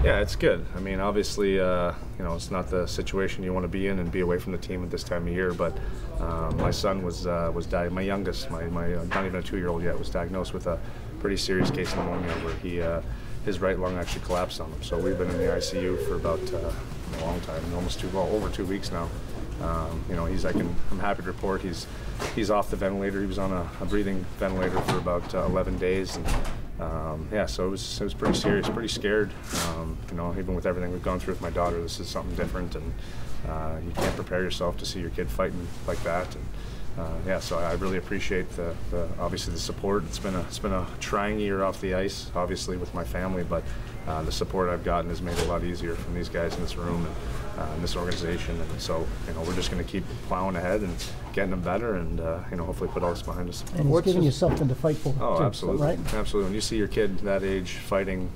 Yeah, it's good. I mean, obviously, you know, it's not the situation you want to be in and be away from the team at this time of year. But my son was my youngest, my not even a 2-year-old yet, was diagnosed with a pretty serious case of pneumonia where his right lung actually collapsed on him. So we've been in the ICU for about a long time, over 2 weeks now. You know, I'm happy to report he's off the ventilator. He was on a breathing ventilator for about 11 days. And, yeah, so it was pretty serious, pretty scared. You know, even with everything we've gone through with my daughter, this is something different, and you can't prepare yourself to see your kid fighting like that. And yeah, so I really appreciate obviously the support. It's been a trying year off the ice, obviously with my family, but the support I've gotten has made it a lot easier from these guys in this room and in this organization. And so, you know, we're just going to keep plowing ahead and getting them better, and you know, hopefully put all this behind us. And it's giving you something to fight for. Oh, too, absolutely, right? Absolutely. When you see your kid that age fighting,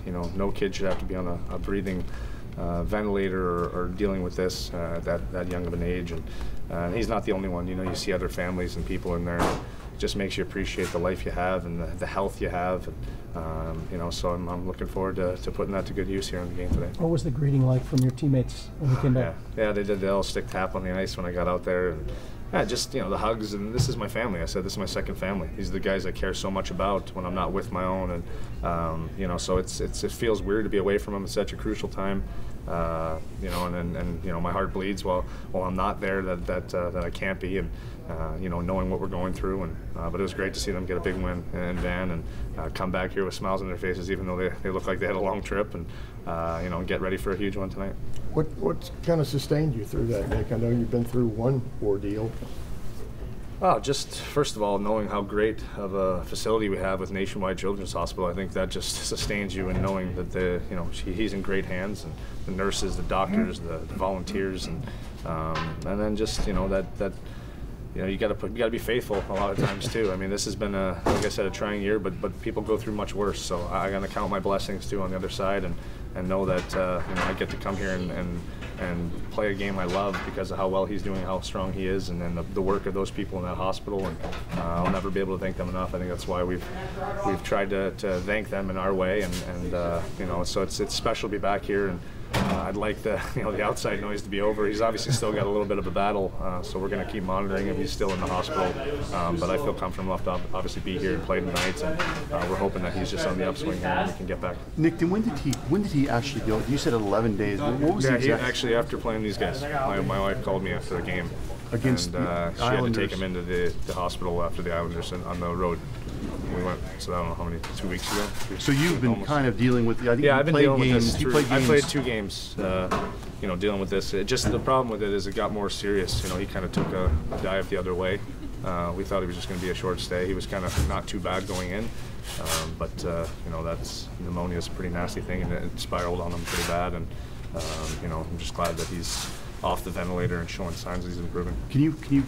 you know, no kid should have to be on a breathing ventilator or dealing with this at that young of an age. And he's not the only one. You know, you see other families and people in there. It just makes you appreciate the life you have and the health you have. And, you know, so I'm looking forward to putting that to good use here in the game today. What was the greeting like from your teammates when you came back? Yeah, they did the little stick tap on the ice when I got out there. And yeah, just, you know, the hugs, and this is my family. I said this is my second family. These are the guys I care so much about when I'm not with my own, and you know, so it feels weird to be away from them at such a crucial time. You know, and you know, my heart bleeds while I'm not there that I can't be, and you know, knowing what we're going through. And but it was great to see them get a big win in Van and come back here with smiles on their faces, even though they look like they had a long trip, and you know, get ready for a huge one tonight. What kind of sustained you through that, Nick? I know you've been through one ordeal. Well, just first of all, knowing how great of a facility we have with Nationwide Children's Hospital, I think that just sustains you, and knowing that he's in great hands, and the nurses, the doctors, the volunteers, and then just, you know, that you know, you got to be faithful a lot of times too. I mean, this has been like I said, a trying year, but people go through much worse. So I got to count my blessings too on the other side, and know that you know, I get to come here and play a game I love because of how well he's doing, how strong he is, and then the work of those people in that hospital. And I'll never be able to thank them enough. I think that's why we've tried to thank them in our way, and you know, so it's special to be back here. And I'd like the outside noise to be over. He's obviously still got a little bit of a battle, so we're going to keep monitoring him. He's still in the hospital, but I feel comfortable enough to obviously be here and play tonight, and we're hoping that he's just on the upswing here and we can get back. Nick, then when did he actually go? You said 11 days. What was the exact? Actually, after playing these guys, my wife called me after the game. Against and she had to take him into the hospital after the Islanders on the road. We went, so I don't know how many, 2 weeks ago. So you've been kind of dealing with the, I think yeah, I've been dealing with this. I played 2 games, you know, dealing with this. Just the problem with it is it got more serious. You know, he kind of took a dive the other way. We thought he was just going to be a short stay. He was kind of not too bad going in, but you know, pneumonia is a pretty nasty thing, and it spiraled on him pretty bad. And you know, I'm just glad that he's off the ventilator and showing signs that he's improving. Can you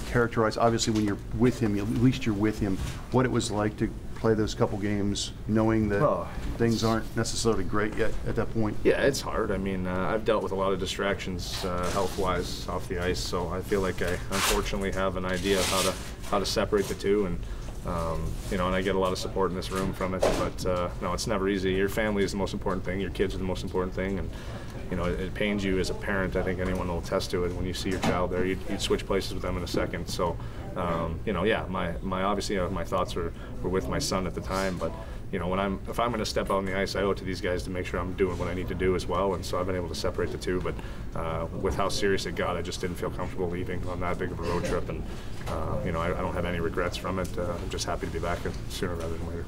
characterize, obviously when you're with him, at least you're with him, what it was like to play those couple games knowing that things aren't necessarily great yet at that point? Yeah, it's hard. I mean, I've dealt with a lot of distractions health-wise off the ice, so I feel like I unfortunately have an idea of how to separate the two, and you know, and I get a lot of support in this room from it. But no, it's never easy. Your family is the most important thing. Your kids are the most important thing, and you know, it pains you as a parent. I think anyone will attest to it. When you see your child there, you'd switch places with them in a second. So, you know, yeah, my obviously my thoughts were with my son at the time. But you know, if I'm going to step out on the ice, I owe it to these guys to make sure I'm doing what I need to do as well. And so I've been able to separate the two. But with how serious it got, I just didn't feel comfortable leaving on that big of a road trip. And you know, I don't have any regrets from it. I'm just happy to be back sooner rather than later.